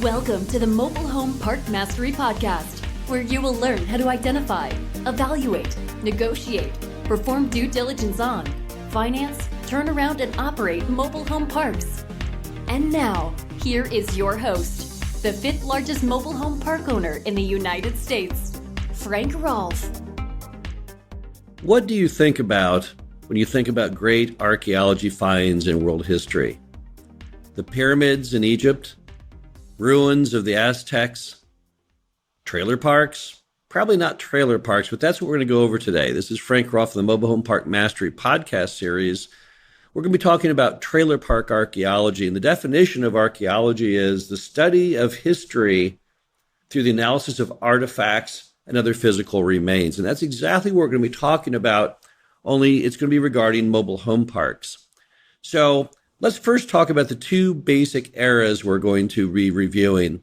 Welcome to the Mobile Home Park Mastery Podcast, where you will learn how to identify, evaluate, negotiate, perform due diligence on, finance, turn around, and operate mobile home parks. And now, here is your host, the fifth largest mobile home park owner in the United States, Frank Rolfe. What do you think about when you think about great archaeology finds in world history? The pyramids in Egypt, ruins of the Aztecs, trailer parks? Probably not trailer parks, but that's what we're going to go over today. This is Frank Rolfe of the Mobile Home Park Mastery podcast series. We're going to be talking about trailer park archaeology, and the definition of archaeology is the study of history through the analysis of artifacts and other physical remains. And that's exactly what we're going to be talking about, only it's going to be regarding mobile home parks. So let's first talk about the two basic eras we're going to be reviewing.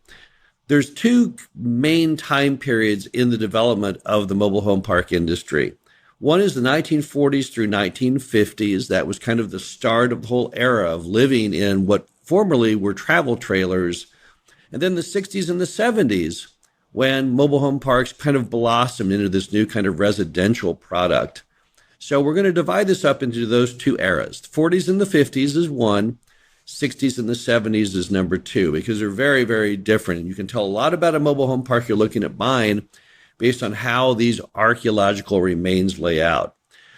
There's two main time periods in the development of the mobile home park industry. One is the 1940s through 1950s. That was kind of the start of the whole era of living in what formerly were travel trailers. And then the 60s and the 70s, when mobile home parks kind of blossomed into this new kind of residential product. So we're going to divide this up into those two eras. The 40s and the 50s is one, 60s and the 70s is number two, because they're very, very different. And you can tell a lot about a mobile home park you're looking at buying based on how these archaeological remains lay out.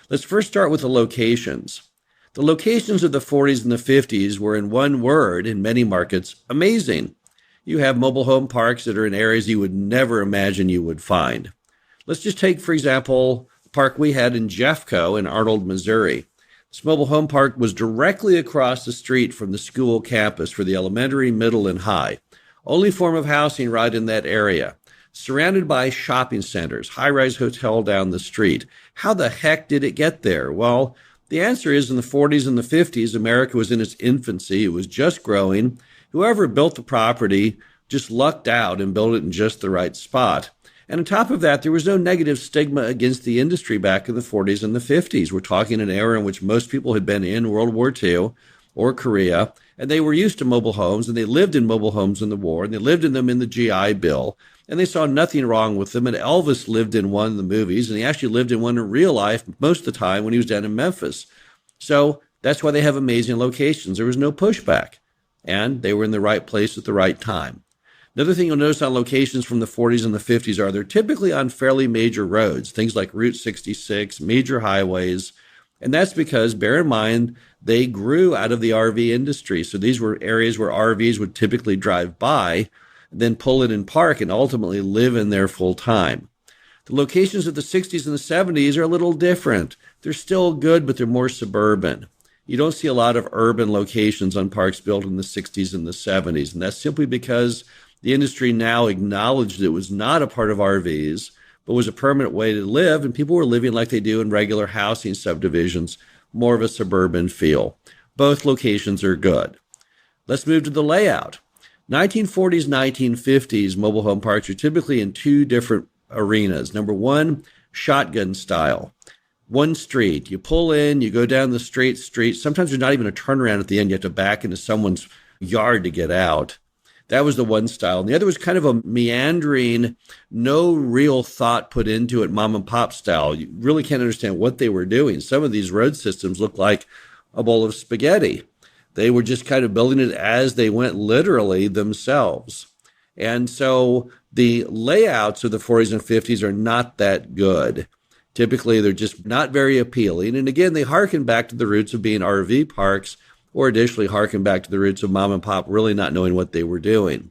Let's first start with the locations. The locations of the 40s and the 50s were, in one word, in many markets, amazing. You have mobile home parks that are in areas you would never imagine you would find. Let's just take, for example, the park we had in Jeffco in Arnold, Missouri. This mobile home park was directly across the street from the school campus for the elementary, middle, and high. Only form of housing right in that area. Surrounded by shopping centers, high-rise hotel down the street. How the heck did it get there? Well, the answer is in the 40s and the 50s, America was in its infancy. It was just growing. Whoever built the property just lucked out and built it in just the right spot. And on top of that, there was no negative stigma against the industry back in the 40s and the 50s. We're talking an era in which most people had been in World War II or Korea, and they were used to mobile homes, and they lived in mobile homes in the war, and they lived in them in the GI Bill, and they saw nothing wrong with them. And Elvis lived in one of the movies, and he actually lived in one in real life most of the time when he was down in Memphis. So that's why they have amazing locations. There was no pushback, and they were in the right place at the right time. Another thing you'll notice on locations from the 40s and the 50s are they're typically on fairly major roads, things like Route 66, major highways. And that's because, bear in mind, they grew out of the RV industry. So these were areas where RVs would typically drive by, then pull in and park, and ultimately live in there full time. The locations of the 60s and the 70s are a little different. They're still good, but they're more suburban. You don't see a lot of urban locations on parks built in the 60s and the 70s. And that's simply because the industry now acknowledged it was not a part of RVs, but was a permanent way to live, and people were living like they do in regular housing subdivisions, more of a suburban feel. Both locations are good. Let's move to the layout. 1940s, 1950s mobile home parks are typically in two different arenas. Number one, shotgun style. One street. You pull in, you go down the straight street. Sometimes there's not even a turnaround at the end. You have to back into someone's yard to get out. That was the one style. And the other was kind of a meandering, no real thought put into it, mom and pop style. You really can't understand what they were doing. Some of these road systems look like a bowl of spaghetti. They were just kind of building it as they went, literally themselves. And so the layouts of the 40s and 50s are not that good. Typically, they're just not very appealing. And again, they harken back to the roots of being RV parks, or additionally harken back to the roots of mom and pop really not knowing what they were doing.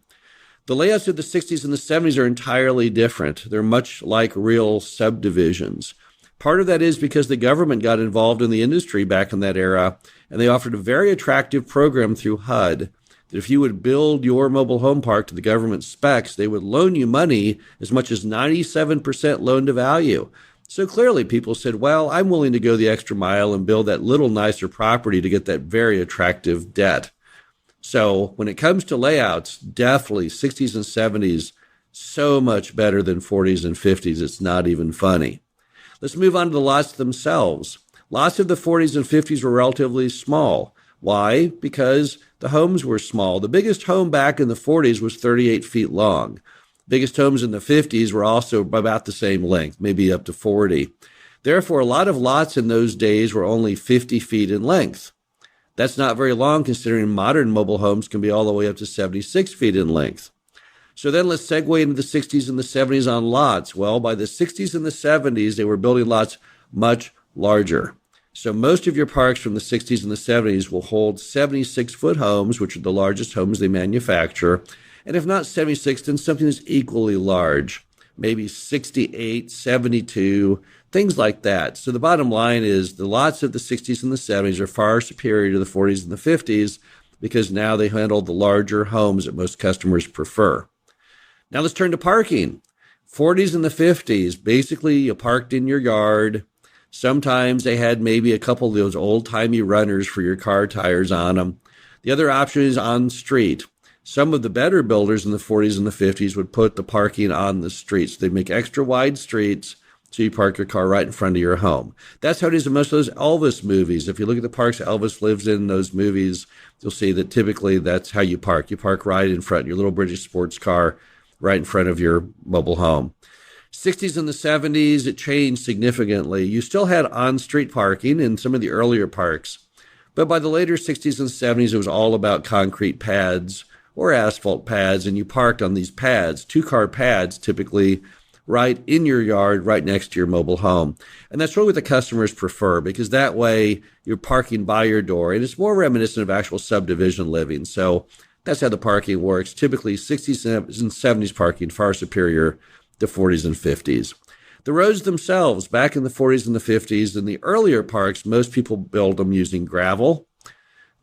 The layouts of the 60s and the 70s are entirely different. They're much like real subdivisions. Part of that is because the government got involved in the industry back in that era, and they offered a very attractive program through HUD that if you would build your mobile home park to the government specs, they would loan you money as much as 97% loan to value. So clearly people said, well, I'm willing to go the extra mile and build that little nicer property to get that very attractive debt. So when it comes to layouts, definitely 60s and 70s, so much better than 40s and 50s. It's not even funny. Let's move on to the lots themselves. Lots of the 40s and 50s were relatively small. Why? Because the homes were small. The biggest home back in the 40s was 38 feet long. Biggest homes in the 50s were also about the same length, maybe up to 40. Therefore, a lot of lots in those days were only 50 feet in length. That's not very long considering modern mobile homes can be all the way up to 76 feet in length. So then let's segue into the 60s and the 70s on lots. Well, by the 60s and the 70s, they were building lots much larger. So most of your parks from the 60s and the 70s will hold 76-foot homes, which are the largest homes they manufacture. And if not 76, then something that's equally large, maybe 68, 72, things like that. So the bottom line is the lots of the 60s and the 70s are far superior to the 40s and the 50s because now they handle the larger homes that most customers prefer. Now let's turn to parking. 40s and the 50s, basically you parked in your yard. Sometimes they had maybe a couple of those old-timey runners for your car tires on them. The other option is on street. Some of the better builders in the 40s and the 50s would put the parking on the streets. They'd make extra wide streets so you park your car right in front of your home. That's how it is in most of those Elvis movies. If you look at the parks Elvis lives in those movies, you'll see that typically that's how you park. You park right in front, your little British sports car right in front of your mobile home. 60s and the 70s, it changed significantly. You still had on-street parking in some of the earlier parks, but by the later 60s and 70s, it was all about concrete pads or asphalt pads, and you parked on these pads, two-car pads typically, right in your yard, right next to your mobile home. And that's really what the customers prefer because that way you're parking by your door, and it's more reminiscent of actual subdivision living. So that's how the parking works. Typically, 60s and 70s parking far superior to 40s and 50s. The roads themselves, back in the 40s and the 50s, in the earlier parks, most people built them using gravel.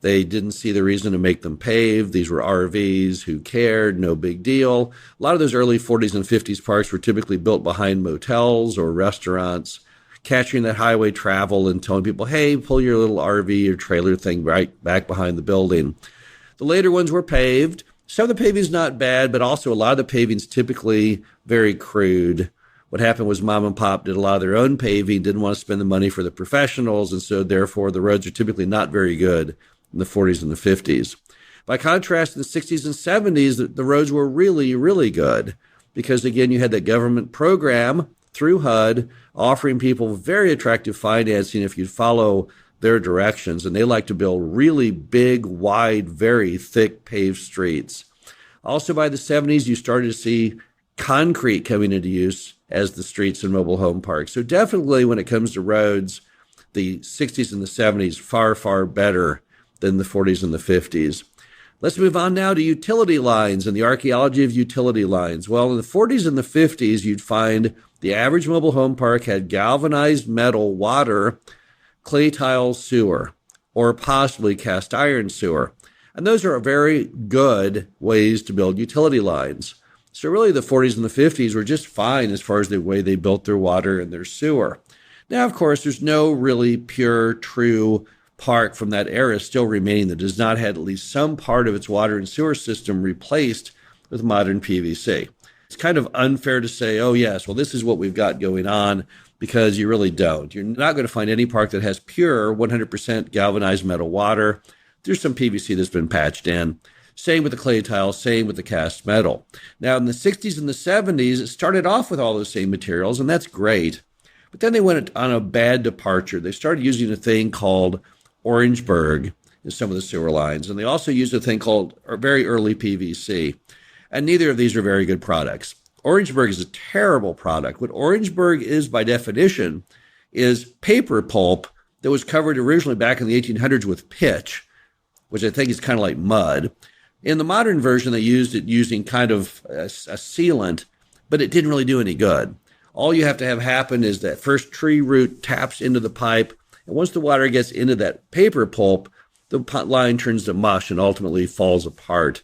They didn't see the reason to make them paved. These were RVs. Who cared? No big deal. A lot of those early 40s and 50s parks were typically built behind motels or restaurants, catching that highway travel and telling people, hey, pull your little RV or trailer thing right back behind the building. The later ones were paved. Some of the paving's not bad, but also a lot of the paving's typically very crude. What happened was mom and pop did a lot of their own paving, didn't want to spend the money for the professionals, and so therefore the roads are typically not very good in the 40s and the 50s. By contrast, in the 60s and 70s, the roads were really, really good because, again, you had that government program through HUD offering people very attractive financing if you'd follow their directions, and they like to build really big, wide, very thick paved streets. Also, by the 70s, you started to see concrete coming into use as the streets in mobile home parks. So definitely when it comes to roads, the 60s and the 70s, far, far better than the 40s and the 50s. Let's move on now to utility lines and the archaeology of utility lines. Well, in the 40s and the 50s, you'd find the average mobile home park had galvanized metal, water, clay tile sewer, or possibly cast iron sewer. And those are very good ways to build utility lines. So really the 40s and the 50s were just fine as far as the way they built their water and their sewer. Now, of course, there's no really pure, true park from that era still remaining that does not have at least some part of its water and sewer system replaced with modern PVC. It's kind of unfair to say, oh yes, well this is what we've got going on, because you really don't. You're not going to find any park that has pure 100% galvanized metal water. There's some PVC that's been patched in. Same with the clay tile, same with the cast metal. Now in the 60s and the 70s, it started off with all those same materials, and that's great. But then they went on a bad departure. They started using a thing called Orangeburg in some of the sewer lines, and they also used a thing called very early PVC. And neither of these are very good products. Orangeburg is a terrible product. What Orangeburg is by definition is paper pulp that was covered originally back in the 1800s with pitch, which I think is kind of like mud. In the modern version, they used it using kind of a sealant, but it didn't really do any good. All you have to have happen is that first tree root taps into the pipe, and once the water gets into that paper pulp, the line turns to mush and ultimately falls apart.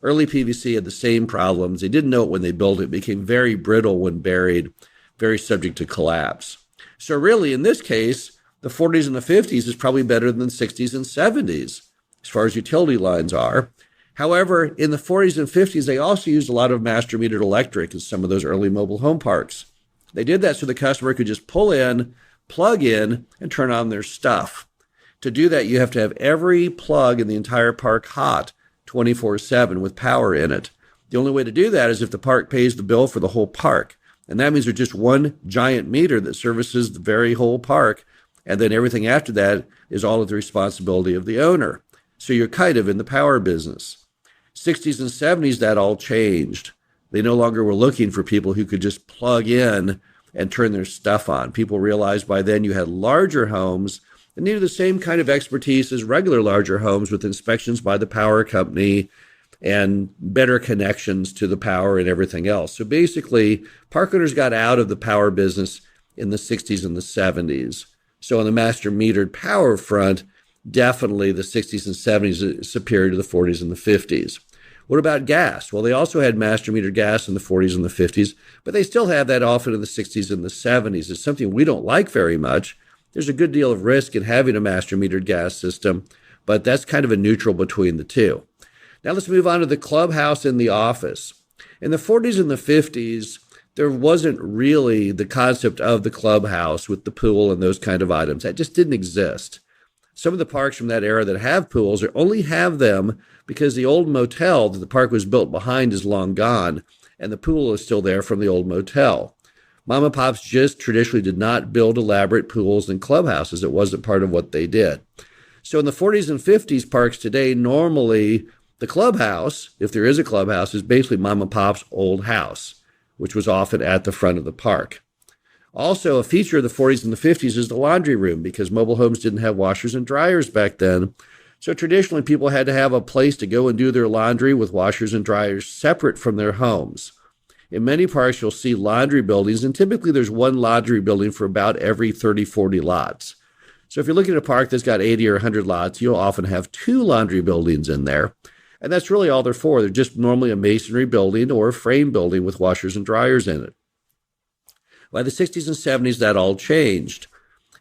Early PVC had the same problems. They didn't know it when they built it. It became very brittle when buried, very subject to collapse. So really, in this case, the 40s and the 50s is probably better than the 60s and 70s as far as utility lines are. However, in the 40s and 50s, they also used a lot of master metered electric in some of those early mobile home parks. They did that so the customer could just pull in, plug in, and turn on their stuff. To do that, you have to have every plug in the entire park hot 24/7 with power in it. The only way to do that is if the park pays the bill for the whole park. And that means there's just one giant meter that services the very whole park. And then everything after that is all of the responsibility of the owner. So you're kind of in the power business. 60s and 70s, that all changed. They no longer were looking for people who could just plug in and turn their stuff on. People realized by then you had larger homes that needed the same kind of expertise as regular larger homes, with inspections by the power company and better connections to the power and everything else. So basically, park owners got out of the power business in the 60s and the 70s. So on the master metered power front, definitely the 60s and 70s is superior to the 40s and the 50s. What about gas? Well, they also had master metered gas in the 40s and the 50s, but they still have that often in the 60s and the 70s. It's something we don't like very much. There's a good deal of risk in having a master metered gas system, but that's kind of a neutral between the two. Now let's move on to the clubhouse and the office. In the 40s and the 50s, there wasn't really the concept of the clubhouse with the pool and those kind of items. That just didn't exist. Some of the parks from that era that have pools only have them because the old motel that the park was built behind is long gone, and the pool is still there from the old motel. Mom and pops just traditionally did not build elaborate pools and clubhouses. It wasn't part of what they did. So in the 40s and 50s parks today, normally the clubhouse, if there is a clubhouse, is basically mom and pop's old house, which was often at the front of the park. Also, a feature of the 40s and the 50s is the laundry room, because mobile homes didn't have washers and dryers back then. So traditionally, people had to have a place to go and do their laundry with washers and dryers separate from their homes. In many parks, you'll see laundry buildings, and typically there's one laundry building for about every 30, 40 lots. So if you're looking at a park that's got 80 or 100 lots, you'll often have 2 laundry buildings in there. And that's really all they're for. They're just normally a masonry building or a frame building with washers and dryers in it. By the 60s and 70s, that all changed.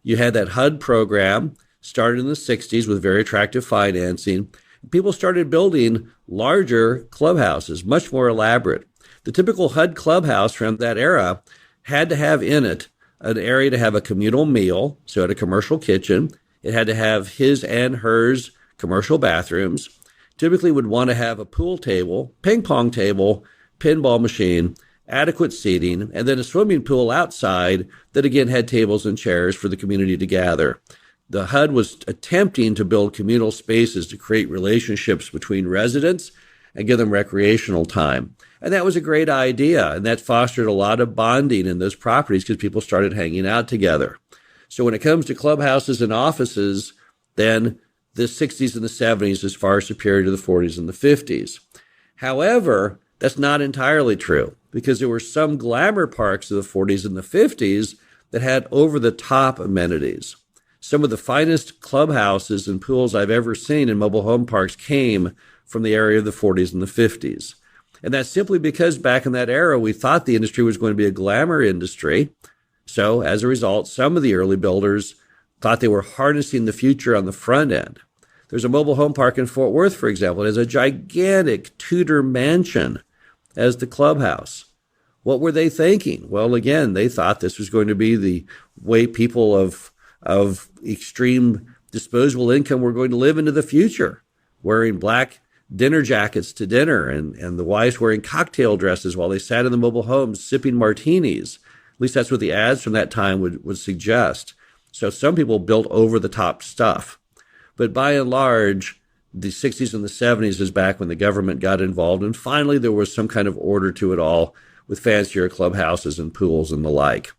You had that HUD program, started in the 60s with very attractive financing. People started building larger clubhouses, much more elaborate. The typical HUD clubhouse from that era had to have in it an area to have a communal meal, so it had a commercial kitchen. It had to have his and hers commercial bathrooms. Typically would want to have a pool table, ping pong table, pinball machine, adequate seating, and then a swimming pool outside that again had tables and chairs for the community to gather. The HUD was attempting to build communal spaces to create relationships between residents and give them recreational time. And that was a great idea, and that fostered a lot of bonding in those properties because people started hanging out together. So when it comes to clubhouses and offices, then the 60s and the 70s is far superior to the 40s and the 50s. However, that's not entirely true, because there were some glamour parks of the 40s and the 50s that had over-the-top amenities. Some of the finest clubhouses and pools I've ever seen in mobile home parks came from the area of the 40s and the 50s. And that's simply because back in that era, we thought the industry was going to be a glamour industry. So as a result, some of the early builders thought they were harnessing the future on the front end. There's a mobile home park in Fort Worth, for example. It has a gigantic Tudor mansion as the clubhouse. What were they thinking? Well, again, they thought this was going to be the way people of extreme disposable income were going to live into the future, wearing black dinner jackets to dinner and the wives wearing cocktail dresses while they sat in the mobile homes sipping martinis. At least that's what the ads from that time would suggest. So some people built over-the-top stuff. But by and large, the 60s and the 70s is back when the government got involved, and finally there was some kind of order to it all with fancier clubhouses and pools and the like.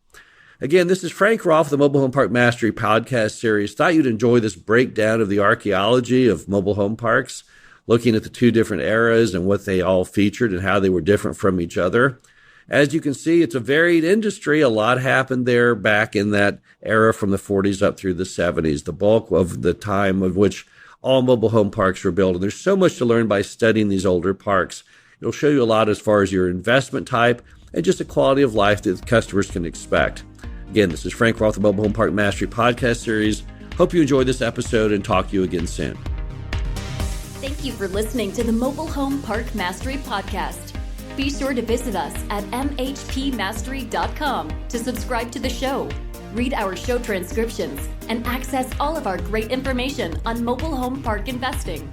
Again, this is Frank Rolfe, the Mobile Home Park Mastery podcast series. Thought you'd enjoy this breakdown of the archaeology of mobile home parks, looking at the 2 different eras and what they all featured and how they were different from each other. As you can see, it's a varied industry. A lot happened there back in that era from the 40s up through the 70s, the bulk of the time of which all mobile home parks were built. And there's so much to learn by studying these older parks. It'll show you a lot as far as your investment type and just the quality of life that customers can expect. Again, this is Frank Rolfe, the Mobile Home Park Mastery podcast series. Hope you enjoyed this episode and talk to you again soon. Thank you for listening to the Mobile Home Park Mastery podcast. Be sure to visit us at mhpmastery.com to subscribe to the show. read our show transcriptions, and access all of our great information on mobile home park investing.